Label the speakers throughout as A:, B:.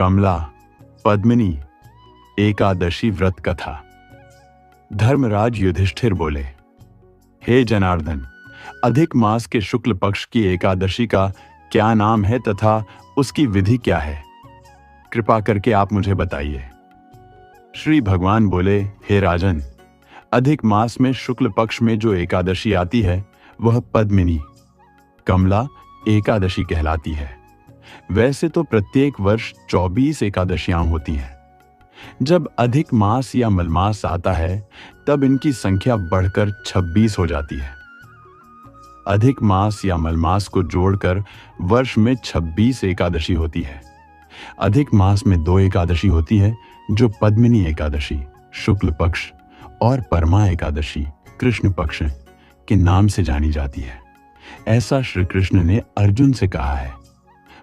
A: कमला पद्मिनी एकादशी व्रत कथा। धर्मराज युधिष्ठिर बोले, हे जनार्दन, अधिक मास के शुक्ल पक्ष की एकादशी का क्या नाम है तथा उसकी विधि क्या है? कृपा करके आप मुझे बताइए। श्री भगवान बोले, हे राजन, अधिक मास में शुक्ल पक्ष में जो एकादशी आती है वह पद्मिनी कमला एकादशी कहलाती है। वैसे तो प्रत्येक वर्ष 24 एकादशियां होती हैं। जब अधिक मास या मलमास आता है तब इनकी संख्या बढ़कर 26 हो जाती है। अधिक मास या मलमास को जोड़कर वर्ष में 26 एकादशी होती है। अधिक मास में 2 एकादशी होती है जो पद्मिनी एकादशी शुक्ल पक्ष और परमा एकादशी कृष्ण पक्ष के नाम से जानी जाती है। ऐसा श्री कृष्ण ने अर्जुन से कहा है।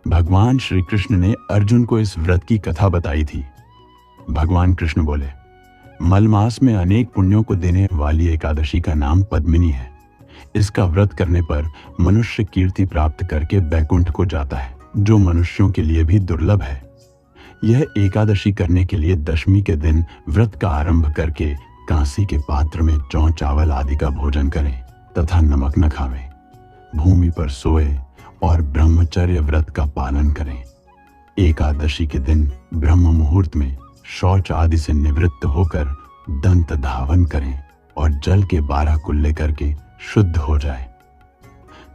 A: भगवान श्री कृष्ण ने अर्जुन को इस व्रत की कथा बताई थी। भगवान कृष्ण बोले, मलमास में अनेक पुण्यों को देने वाली एकादशी का नाम पद्मिनी है। इसका व्रत करने पर मनुष्य कीर्ति प्राप्त करके बैकुंठ को जाता है, जो मनुष्यों के लिए भी दुर्लभ है। यह एकादशी करने के लिए दशमी के दिन व्रत का आरंभ करके कांसी के पात्र में जौ चावल आदि का भोजन करें तथा नमक न खावें, भूमि पर सोए और ब्रह्मचर्य व्रत का पालन करें। एकादशी के दिन ब्रह्म मुहूर्त में शौच आदि से निवृत्त होकर दंत धावन करें और जल के 12 कुल्ले करके शुद्ध हो जाए।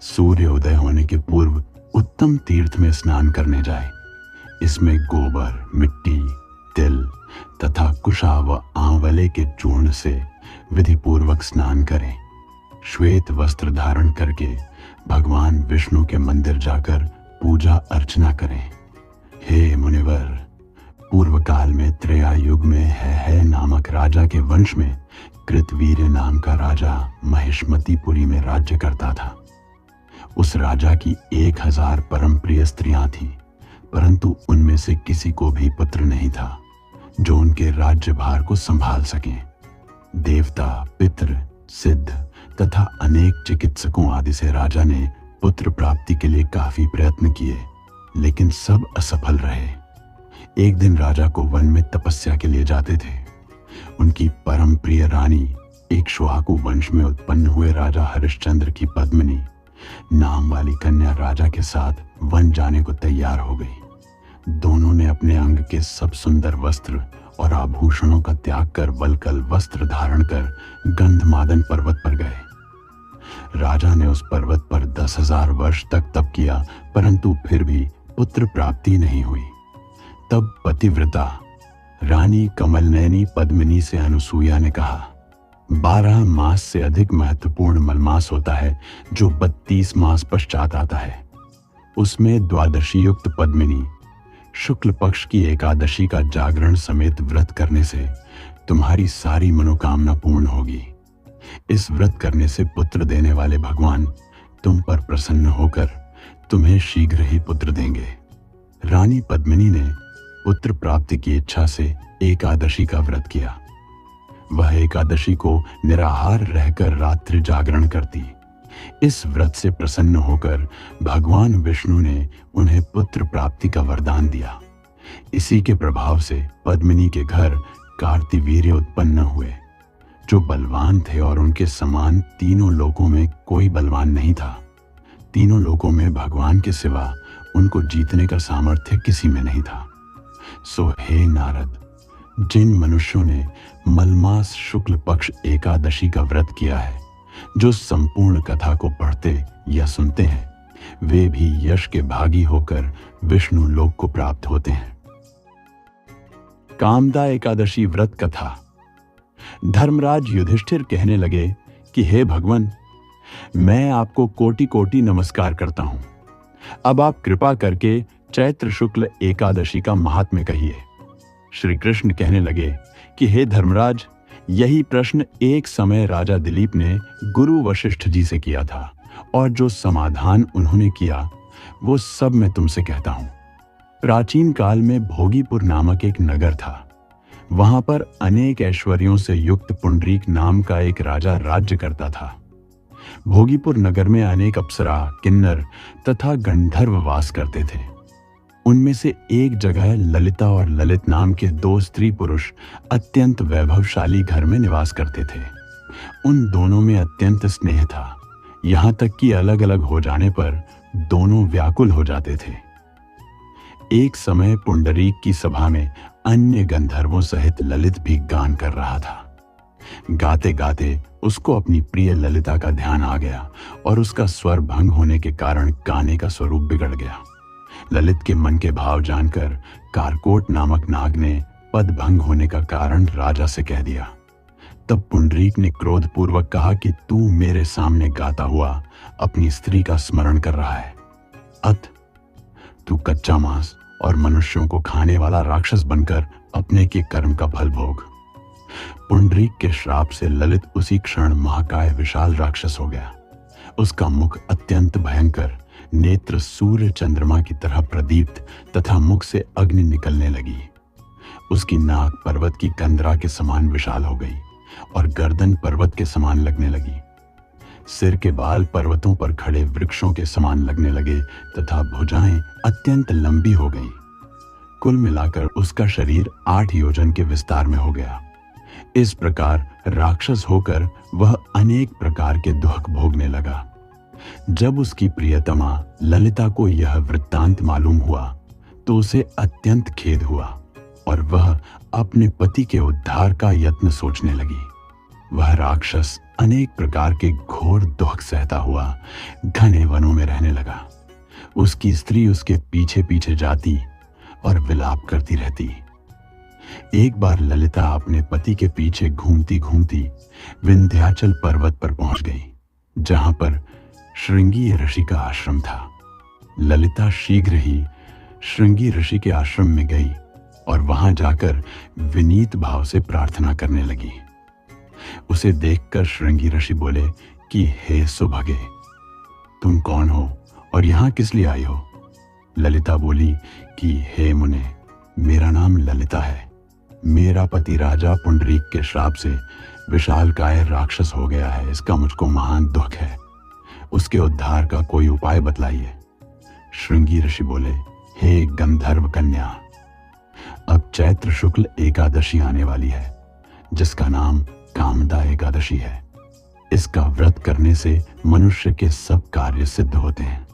A: सूर्य उदय होने के पूर्व उत्तम तीर्थ में स्नान करने जाए। इसमें गोबर, मिट्टी, तिल तथा कुशा व आंवले के चूर्ण से विधि पूर्वक स्नान करें। श्वेत वस्त्र धारण करके भगवान विष्णु के मंदिर जाकर पूजा अर्चना करें। हे मुनिवर, पूर्व काल में त्रेता युग में है नामक राजा के वंश में कृतवीर्य नाम का राजा महिष्मतीपुरी में राज्य करता था। उस राजा की 1000 परम प्रिय स्त्रियां थीं, परंतु उनमें से किसी को भी पुत्र नहीं था जो उनके राज्यभार को संभाल सके। देवता, पितृ, सिद्ध तथा अनेक चिकित्सकों आदि से राजा ने पुत्र प्राप्ति के लिए काफी प्रयत्न किए, लेकिन सब असफल रहे। एक दिन राजा को वन में तपस्या के लिए जाते थे। उनकी परम प्रिय रानी एक श्वाकु वंश में उत्पन्न हुए राजा हरिश्चंद्र की पद्मिनी नाम वाली कन्या राजा के साथ वन जाने को तैयार हो गई। दोनों ने अपने अंग के सब सुंदर वस्त्र और आभूषणों का त्याग कर वल्कल वस्त्र धारण कर गंधमादन पर्वत पर गए। राजा ने उस पर्वत पर 10,000 वर्ष तक तप किया, परंतु फिर भी पुत्र प्राप्ति नहीं हुई। तब पतिव्रता रानी कमलनयनी पद्मिनी से अनुसूया ने कहा, 12 मास से अधिक महत्वपूर्ण मलमास होता है जो 32 मास पश्चात आता है। उसमें द्वादशी युक्त पद्मिनी शुक्ल पक्ष की एकादशी का जागरण समेत व्रत करने से तुम्हारी सारी मनोकामना पूर्ण होगी। इस व्रत करने से पुत्र देने वाले भगवान तुम पर प्रसन्न होकर तुम्हें शीघ्र ही पुत्र देंगे। रानी पद्मिनी ने पुत्र प्राप्ति की इच्छा से एकादशी का व्रत किया। वह एकादशी को निराहार रहकर रात्रि जागरण करती। इस व्रत से प्रसन्न होकर भगवान विष्णु ने उन्हें पुत्र प्राप्ति का वरदान दिया। इसी के प्रभाव से पद्मिनी के घर कार्तिवीर्य उत्पन्न हुए, जो बलवान थे और उनके समान तीनों लोकों में कोई बलवान नहीं था। तीनों लोकों में भगवान के सिवा उनको जीतने का सामर्थ्य किसी में नहीं था। सो हे नारद, जिन मनुष्यों ने मलमास शुक्ल पक्ष एकादशी का व्रत किया है, जो संपूर्ण कथा को पढ़ते या सुनते हैं, वे भी यश के भागी होकर विष्णु लोक को प्राप्त होते हैं। कामदा एकादशी व्रत कथा। धर्मराज युधिष्ठिर कहने लगे कि हे भगवान, मैं आपको कोटि कोटि नमस्कार करता हूं। अब आप कृपा करके चैत्र शुक्ल एकादशी का महात्म्य कहिए। श्री कृष्ण कहने लगे कि हे धर्मराज, यही प्रश्न एक समय राजा दिलीप ने गुरु वशिष्ठ जी से किया था, और जो समाधान उन्होंने किया वो सब मैं तुमसे कहता हूं। प्राचीन काल में भोगीपुर नामक एक नगर था। वहां पर अनेक ऐश्वर्यों से युक्त पुंडरीक नाम का एक राजा राज्य करता था। भोगीपुर नगर में अनेक अप्सरा, किन्नर तथा गंधर्व वास करते थे। उनमें से एक जगह ललिता और ललित नाम के दो स्त्री पुरुष अत्यंत वैभवशाली घर में निवास करते थे। उन दोनों में अत्यंत स्नेह था, यहाँ तक कि अलग अलग हो जाने पर दोनों व्याकुल हो जाते थे। एक समय पुंडरीक की सभा में अन्य गंधर्वों सहित ललित भी गान कर रहा था। गाते गाते उसको अपनी प्रिय ललिता का ध्यान आ गया और उसका स्वर भंग होने के कारण गाने का स्वरूप बिगड़ गया। ललित के मन के भाव जानकर कारकोट नामक नाग ने पद भंग होने का कारण राजा से कह दिया। तब पुंडरीक ने क्रोधपूर्वक कहा कि तू मेरे सामने गाता हुआ अपनी स्त्री का स्मरण कर रहा है। अत तू कच्चा मांस और मनुष्यों को खाने वाला राक्षस बनकर अपने के कर्म का फल भोग। पुंडरीक के श्राप से ललित उसी क्षण महाकाय विशाल राक्षस हो गया। उसका मुख अत्यंत भयंकर, नेत्र सूर्य चंद्रमा की तरह प्रदीप्त तथा मुख से अग्नि निकलने लगी। उसकी नाक पर्वत की कंदरा के समान विशाल हो गई और गर्दन पर्वत के समान लगने लगी। सिर के बाल पर्वतों पर खड़े वृक्षों के समान लगने लगे तथा भुजाएं अत्यंत लंबी हो गईं। कुल मिलाकर उसका शरीर 8 योजन के विस्तार में हो गया। इस प्रकार राक्षस होकर वह अनेक प्रकार के दुख भोगने लगा। जब उसकी प्रियतमा ललिता को यह वृत्तांत मालूम हुआ तो उसे अत्यंत खेद हुआ और वह अपने पति के उद्धार का यत्न सोचने लगी। वह राक्षस अनेक प्रकार के घोर दुख सहता हुआ घने वनों में रहने लगा। उसकी स्त्री उसके पीछे पीछे जाती और विलाप करती रहती। एक बार ललिता अपने पति के पीछे घूमती घूमती विंध्याचल पर्वत पर पहुंच गई, जहां पर श्रृंगी ऋषि का आश्रम था। ललिता शीघ्र ही श्रृंगी ऋषि के आश्रम में गई और वहां जाकर विनीत भाव से प्रार्थना करने लगी। उसे देखकर श्रृंगी ऋषि बोले कि हे सुभगे, तुम कौन हो और यहां किस लिए आई हो? ललिता बोली कि हे मुने, मेरा नाम ललिता है। मेरा पति राजा पुंडरीक के श्राप से विशालकाय राक्षस हो गया है। इसका मुझको महान दुख है। उसके उद्धार का कोई उपाय बतलाइए। श्रृंगी ऋषि बोले, हे गंधर्व कन्या, अब चैत्र शुक्ल एकादशी आने वाली है, जिसका नाम कामदा एकादशी है। इसका व्रत करने से मनुष्य के सब कार्य सिद्ध होते हैं।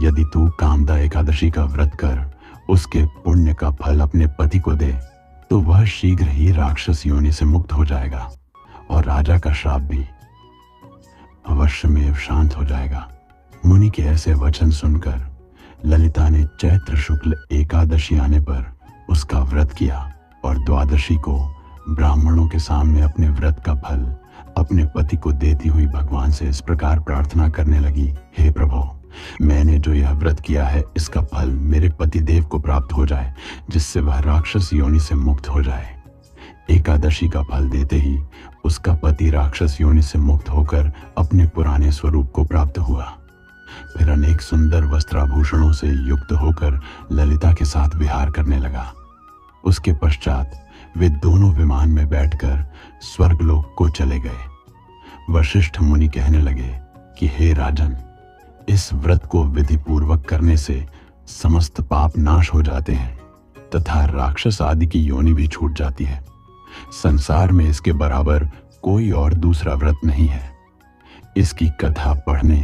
A: यदि तू कामदा एकादशी का व्रत कर उसके पुण्य का फल अपने पति को दे तो वह शीघ्र ही राक्षस योनि से मुक्त हो जाएगा और राजा का श्राप भी अवश्यमेव शांत हो जाएगा। मुनि के ऐसे वचन सुनकर ललिता ने चैत्र शुक्ल एकादशी आने पर उसका व्रत किया और द्वादशी को ब्राह्मणों के सामने अपने व्रत का फल अपने पति को देती हुई भगवान से इस प्रकार प्रार्थना करने लगी, हे प्रभु, मैंने जो यह व्रत किया है इसका फल मेरे पति देव को प्राप्त हो जाए, जिससे वह राक्षस योनि से मुक्त हो जाए। एकादशी का फल देते ही उसका पति राक्षस योनि से मुक्त होकर अपने पुराने स्वरूप को प्राप्त हुआ। फिर अनेक सुंदर वस्त्राभूषणों से युक्त होकर ललिता के साथ विहार करने लगा। उसके पश्चात वे दोनों विमान में बैठकर स्वर्गलोक को चले गए। वशिष्ठ मुनि कहने लगे कि हे राजन, इस व्रत को विधि पूर्वक करने से समस्त पाप नाश हो जाते हैं तथा राक्षस आदि की योनि भी छूट जाती है। संसार में इसके बराबर कोई और दूसरा व्रत नहीं है। इसकी कथा पढ़ने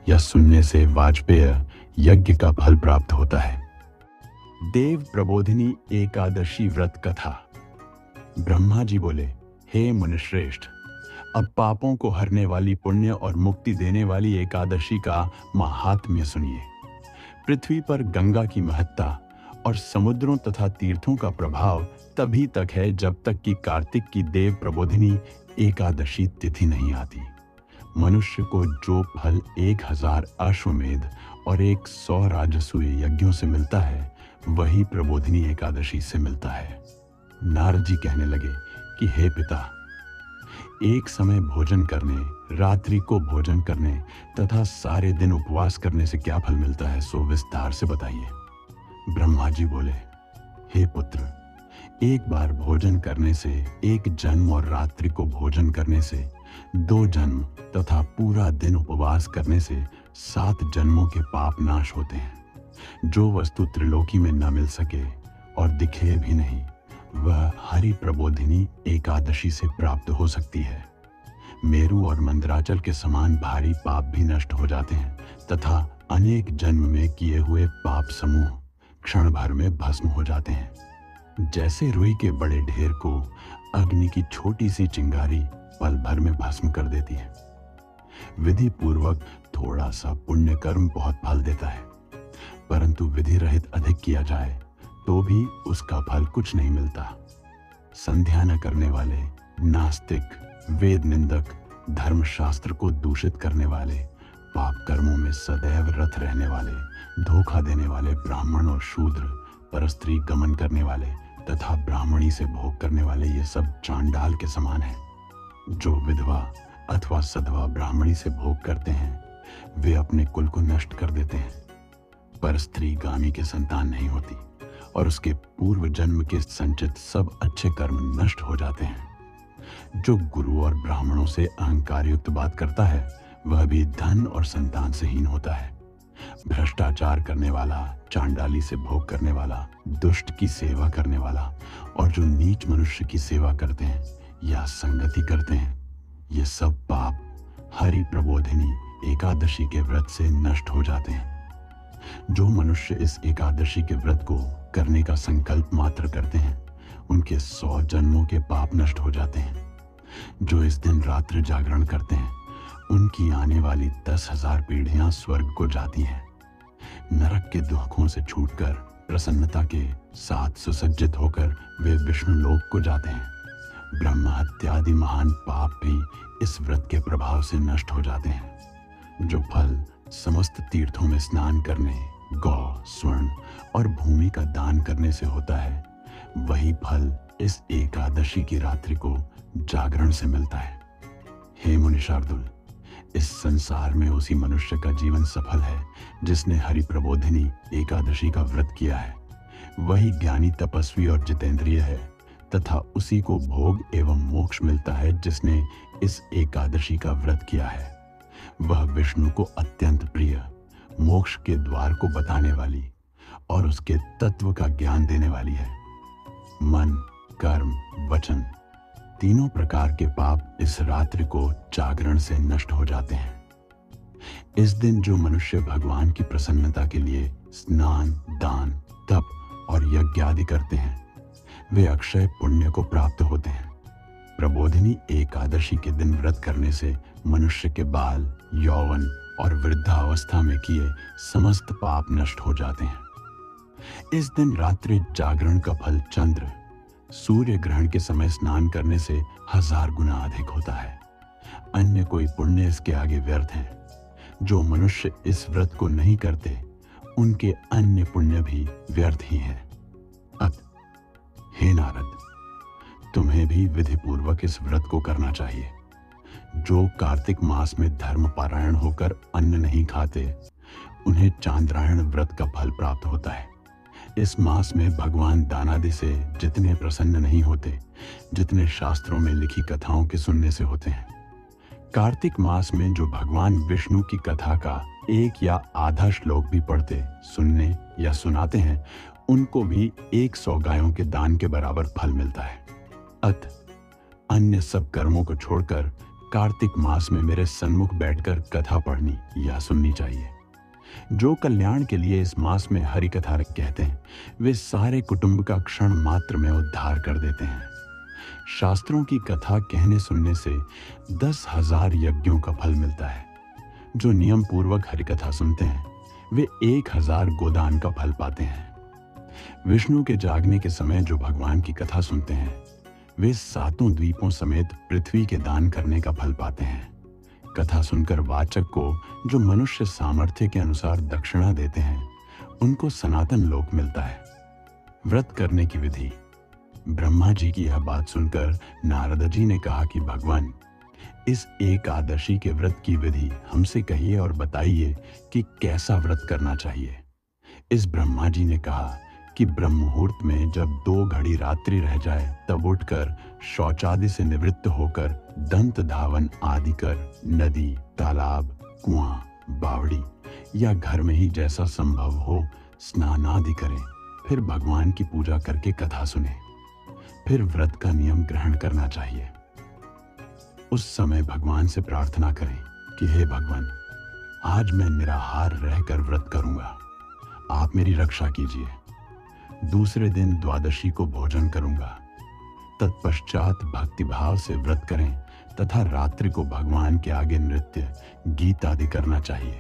A: या सुनने से वाजपेय यज्ञ का फल प्राप्त होता है। देव प्रबोधिनी एकादशी व्रत कथा। ब्रह्मा जी बोले, हे मुनिश्रेष्ठ, अब पापों को हरने वाली पुण्य और मुक्ति देने वाली एकादशी का महात्म्य सुनिए। पृथ्वी पर गंगा की महत्ता और समुद्रों तथा तीर्थों का प्रभाव तभी तक है जब तक कि कार्तिक की देव प्रबोधिनी एकादशी तिथि नहीं आती। मनुष्य को जो फल 1000 अश्वमेध और 100 राजसूय यज्ञों से मिलता है, वही प्रबोधिनी एकादशी से मिलता है। नारद जी कहने लगे कि हे पिता, एक समय भोजन करने, रात्रि को भोजन करने तथा सारे दिन उपवास करने से क्या फल मिलता है, सो विस्तार से बताइए। ब्रह्मा जी बोले, हे पुत्र, एक बार भोजन करने से 1 जन्म और रात्रि को भोजन करने से 2 जन्म तथा पूरा दिन उपवास करने से 7 जन्मों के पाप नाश होते हैं। जो वस्तु त्रिलोकी में न मिल सके और दिखे भी नहीं, वह हरि प्रबोधिनी एकादशी से प्राप्त हो सकती है। मेरु और मंदराचल के समान भारी पाप भी नष्ट हो जाते हैं तथा अनेक जन्म में किए हुए पाप समूह क्षण भर में भस्म हो जाते हैं। जैसे रुई के बड़े ढेर को अग्नि की छोटी सी चिंगारी पल भर में भस्म कर देती है। विधि पूर्वक थोड़ा सा पुण्य कर्म बहुत फल देता है, परंतु विधि रहित अधिक किया जाए तो भी उसका फल कुछ नहीं मिलता। संध्या न करने वाले, नास्तिक, वेद निंदक, धर्मशास्त्र को दूषित करने वाले, पाप कर्मों में सदैव रत रहने वाले, धोखा देने वाले ब्राह्मण और शूद्र, परस्त्री गमन करने वाले तथा ब्राह्मणी से भोग करने वाले, ये सब चांडाल के समान हैं। जो विधवा अथवा सधवा ब्राह्मणी से भोग करते हैं वे अपने कुल को नष्ट कर देते हैं। परस्त्री गामी के संतान नहीं होती और उसके पूर्व जन्म के संचित सब अच्छे कर्म नष्ट हो जाते हैं। जो गुरु और ब्राह्मणों से अहंकार युक्त बात करता है वह भी धन और संतान से हीन होता है। भ्रष्टाचार करने वाला, चांडाली से भोग करने वाला, दुष्ट की सेवा करने वाला और जो नीच मनुष्य की सेवा करते हैं या संगति करते हैं, ये सब पाप हरि प्रबोधिनी एकादशी के व्रत से नष्ट हो जाते हैं। जो मनुष्य इस एकादशी के व्रत को करने का संकल्प मात्र करते हैं उनके 100 जन्मों के पाप नष्ट हो जाते हैं। जो इस दिन रात्रि जागरण करते हैं उनकी आने वाली 10,000 पीढ़ियां स्वर्ग को जाती हैं। नरक के दुखों से छूटकर प्रसन्नता के साथ सुसज्जित होकर वे विष्णु लोक को जाते हैं। ब्रह्म हत्या आदि महान पाप भी इस व्रत के प्रभाव से नष्ट हो जाते हैं। जो फल समस्त तीर्थों में स्नान करने, गौ, स्वर्ण और भूमि का दान करने से होता है, वही फल इस एकादशी की रात्रि को जागरण से मिलता है। हे मुनि शार्दुल, इस संसार में उसी मनुष्य का जीवन सफल है जिसने हरि प्रबोधिनी एकादशी का व्रत किया है। वही ज्ञानी, तपस्वी और जितेंद्रिय है तथा उसी को भोग एवं मोक्ष मिलता है जिसने इस एकादशी का व्रत किया है। वह विष्णु को अत्यंत प्रिय, मोक्ष के द्वार को बताने वाली और उसके तत्व का ज्ञान देने वाली है। मन, कर्म, वचन तीनों प्रकार के पाप इस रात्रि को जागरण से नष्ट हो जाते हैं। इस दिन जो मनुष्य भगवान की प्रसन्नता के लिए स्नान, दान, तप और यज्ञ आदि करते हैं वे अक्षय पुण्य को प्राप्त होते हैं। प्रबोधिनी एकादशी के दिन व्रत करने से मनुष्य के बाल, यौवन और वृद्धावस्था में किए समस्त पाप नष्ट हो जाते हैं। इस दिन रात्रि जागरण का फल चंद्र, सूर्य ग्रहण के समय स्नान करने से 1000 गुना अधिक होता है। अन्य कोई पुण्य इसके आगे व्यर्थ है। जो मनुष्य इस व्रत को नहीं करते उनके अन्य पुण्य भी व्यर्थ ही हैं। अब हे नारद, तुम्हें भी विधि पूर्वक इस व्रत को करना चाहिए। जो कार्तिक मास में धर्म पारायण होकर अन्न नहीं खाते उन्हें चांद्रायण व्रत का फल प्राप्त होता है। इस मास में भगवान दानादि से जितने प्रसन्न नहीं होते जितने शास्त्रों में लिखी कथाओं के सुनने से होते हैं। कार्तिक मास में जो भगवान विष्णु की कथा का एक या आधा श्लोक भी पढ़ते, सुनने या सुनाते हैं उनको भी 100 गायों के दान के बराबर फल मिलता है। अत अन्य सब कर्मों को छोड़कर कार्तिक मास में मेरे सन्मुख बैठकर कथा पढ़नी या सुननी चाहिए। जो कल्याण के लिए इस मास में हरि कथा कहते हैं वे सारे कुटुंब का क्षण मात्र में उद्धार कर देते हैं। शास्त्रों की कथा कहने सुनने से 10,000 यज्ञों का फल मिलता है। जो नियम पूर्वक हरि कथा सुनते हैं वे 1000 गोदान का फल पाते हैं। विष्णु के जागने के समय जो भगवान की कथा सुनते हैं वे 7 द्वीपों समेत पृथ्वी के दान करने का फल पाते हैं। कथा सुनकर वाचक को जो मनुष्य सामर्थ्य के अनुसार दक्षिणा देते हैं उनको सनातन लोक मिलता है। व्रत करने की विधि। ब्रह्मा जी की यह बात सुनकर नारद जी ने कहा कि भगवान, इस एकादशी के व्रत की विधि हमसे कहिए और बताइए कि कैसा व्रत करना चाहिए। इस ब्रह्मा जी ने कहा कि ब्रह्म मुहूर्त में जब 2 घड़ी रात्रि रह जाए तब उठकर शौचादि से निवृत्त होकर दंत धावन आदि कर नदी, तालाब, कुआं, बावड़ी या घर में ही जैसा संभव हो स्नान आदि करें, फिर भगवान की पूजा करके कथा सुने, फिर व्रत का नियम ग्रहण करना चाहिए। उस समय भगवान से प्रार्थना करें कि हे भगवान, आज मैं निराहार रहकर व्रत करूंगा, आप मेरी रक्षा कीजिए। दूसरे दिन द्वादशी को भोजन करूंगा। तत्पश्चात भक्तिभाव से व्रत करें तथा रात्रि को भगवान के आगे नृत्य, गीत आदि करना चाहिए।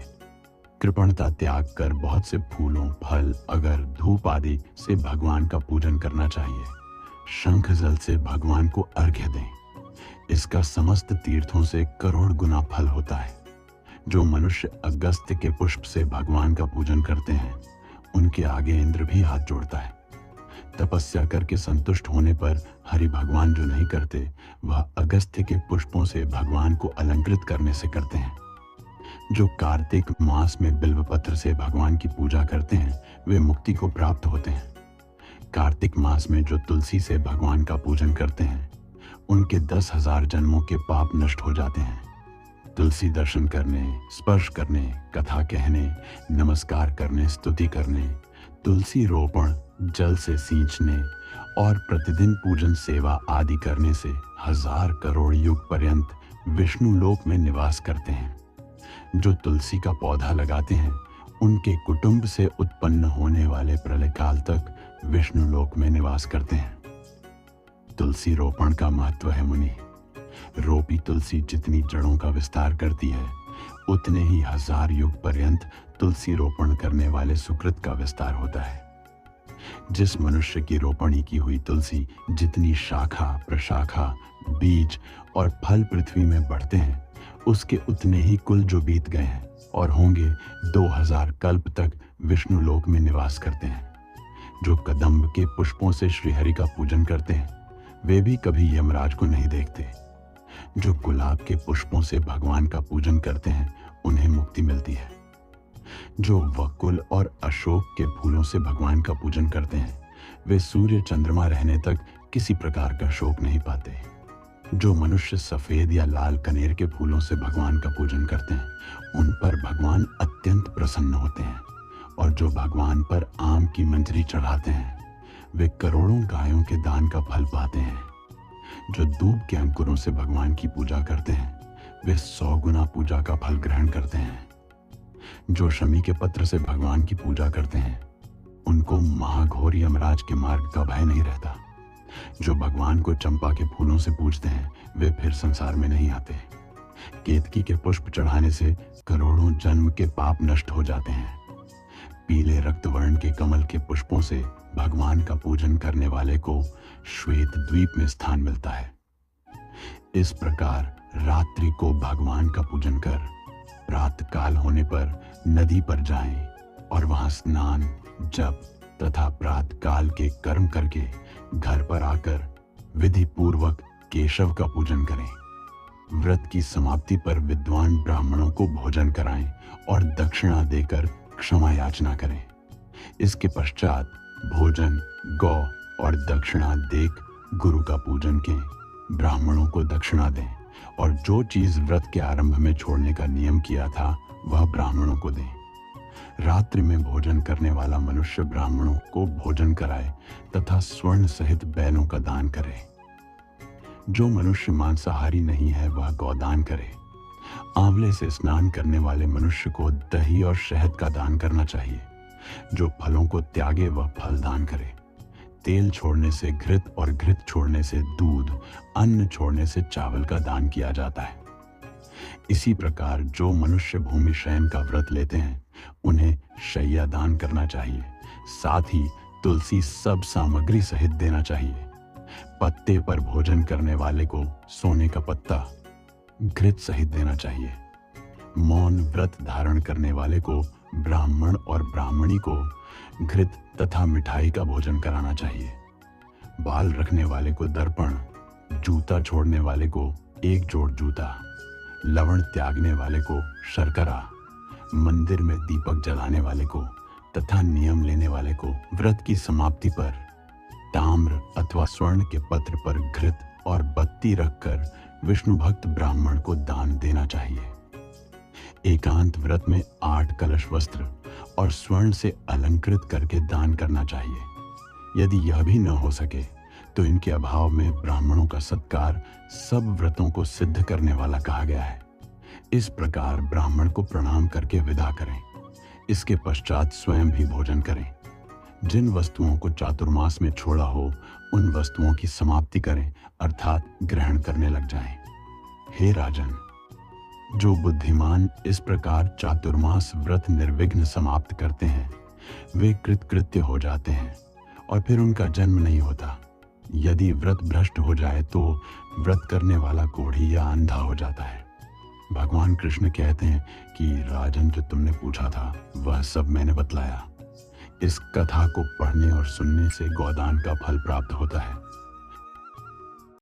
A: कृपणता त्याग कर बहुत से फूलों, फल, अगर, धूप आदि से भगवान का पूजन करना चाहिए। शंख जल से भगवान को अर्घ्य दें, इसका समस्त तीर्थों से करोड़ गुना फल होता है। जो मनुष्य अगस्त्य के पुष्प से भगवान का पूजन करते हैं, उनके आगे इंद्र भी हाथ जोड़ता है। तपस्या करके संतुष्ट होने पर हरि भगवान जो नहीं करते, वह अगस्त्य के पुष्पों से भगवान को अलंकृत करने से करते हैं। जो कार्तिक मास में बिल्वपत्र से भगवान की पूजा करते हैं, वे मुक्ति को प्राप्त होते हैं। कार्तिक मास में जो तुलसी से भगवान का पूजन करते हैं, उनके 10,000 जन्मों के पाप नष्ट हो जाते हैं। तुलसी दर्शन करने, स्पर्श करने, कथा कहने, नमस्कार करने, स्तुति करने, तुलसी रोपण, जल से सींचने और प्रतिदिन पूजन सेवा आदि करने से 1000 करोड़ युग पर्यंत विष्णु लोक में निवास करते हैं। जो तुलसी का पौधा लगाते हैं, उनके कुटुंब से उत्पन्न होने वाले प्रलय काल तक विष्णु लोक में निवास करते हैं। तुलसी रोपण का महत्व है मुनि। रोपी तुलसी जितनी जड़ों का विस्तार करती है, उतने ही 1000 युग पर्यंत तुलसी रोपण करने वाले सुकृत का विस्तार होता है। जिस मनुष्य की रोपणी की हुई तुलसी जितनी शाखा, प्रशाखा, बीज और फल पृथ्वी में बढ़ते हैं, उसके उतने ही कुल जो बीत गए हैं और होंगे 2000 कल्प तक विष्णु लोक में निवास करते हैं। जो कदम्ब के पुष्पों से श्रीहरि का पूजन करते हैं, वे भी कभी यमराज को नहीं देखते। जो गुलाब के पुष्पों से भगवान का पूजन करते हैं, उन्हें मुक्ति मिलती है। जो वकुल और अशोक के फूलों से भगवान का पूजन करते हैं, वे सूर्य चंद्रमा रहने तक किसी प्रकार का शोक नहीं पाते। जो मनुष्य सफेद या लाल कनेर के फूलों से भगवान का पूजन करते हैं, उन पर भगवान अत्यंत प्रसन्न होते हैं। और जो भगवान पर आम की मंजरी चढ़ाते हैं, वे करोड़ों गायों के दान का फल पाते हैं। जो दूब के अंकुरों से भगवान की पूजा करते हैं, वे 100 गुना पूजा का फल ग्रहण करते हैं। जो शमी के पत्र से भगवान की पूजा करते हैं, उनको महाघोर यमराज के मार्ग का भय नहीं रहता। जो भगवान को चंपा के फूलों से पूजते हैं, वे फिर संसार में नहीं आते। केतकी के पुष्प चढ़ाने से करोड़ों जन्म के पाप नष्ट हो जाते हैं। पीले रक्त वर्ण के कमल के पुष्पों से भगवान का पूजन करने वाले को श्वेत द्वीप में स्थान मिलता है। इस प्रकार रात्रि को भगवान का पूजन कर प्रातः काल होने पर नदी पर जाएं और वहां स्नान, जप तथा प्रातः काल के कर्म करके घर पर आकर विधि पूर्वक केशव का पूजन करें। व्रत की समाप्ति पर विद्वान ब्राह्मणों को भोजन कराएं और दक्षिणा देकर क्षमा याचना करें। इसके पश्चात भोजन, गौ और दक्षिणा देख गुरु का पूजन के ब्राह्मणों को दक्षिणा दें और जो चीज व्रत के आरंभ में छोड़ने का नियम किया था, वह ब्राह्मणों को दें। रात्रि में भोजन करने वाला मनुष्य ब्राह्मणों को भोजन कराए तथा स्वर्ण सहित बैलों का दान करे। जो मनुष्य मांसाहारी नहीं है, वह गौदान करे। आंवले से स्नान करने वाले मनुष्य को दही और शहद का दान करना चाहिए। जो फलों को त्यागे, वह फल दान करे। तेल छोड़ने से घृत और घृत छोड़ने से दूध, अन्न छोड़ने से चावल का दान किया जाता है। इसी प्रकार जो मनुष्य भूमि शयन का व्रत लेते हैं, उन्हें शैया दान करना चाहिए। साथ ही तुलसी सब सामग्री सहित देना चाहिए। पत्ते पर भोजन करने वाले को सोने का पत्ता घृत सहित देना चाहिए। मौन व्रत धारण करने वाले को ब्राह्मण और ब्राह्मणी को घृत तथा मिठाई का भोजन कराना चाहिए। बाल रखने वाले को दर्पण, जूता छोड़ने वाले को 1 जोड़ जूता, लवण त्यागने वाले को शर्करा, मंदिर में दीपक जलाने वाले को तथा नियम लेने वाले को व्रत की समाप्ति पर ताम्र अथवा स्वर्ण के पत्र पर घृत और बत्ती रखकर विष्णु भक्त ब्राह्मण को दान देना चाहिए। एकांत व्रत में 8 कलश वस्त्र और स्वर्ण से अलंकृत करके दान करना चाहिए। यदि यह भी न हो सके तो इनके अभाव में ब्राह्मणों का सत्कार सब व्रतों को सिद्ध करने वाला कहा गया है। इस प्रकार ब्राह्मण को प्रणाम करके विदा करें। इसके पश्चात स्वयं भी भोजन करें। जिन वस्तुओं को चातुर्मास में छोड़ा हो उन वस्तुओं की समाप्ति करें, अर्थात ग्रहण करने लग जाएं। हे राजन, जो बुद्धिमान इस प्रकार चातुर्मास व्रत निर्विघ्न समाप्त करते हैं वे कृतकृत्य हो जाते हैं और फिर उनका जन्म नहीं होता। यदि व्रत भ्रष्ट हो जाए तो व्रत करने वाला कोढ़ी या अंधा हो जाता है। भगवान कृष्ण कहते हैं कि राजन, जो तुमने पूछा था वह सब मैंने बतलाया। इस कथा को पढ़ने और सुनने से गोदान का फल प्राप्त होता है।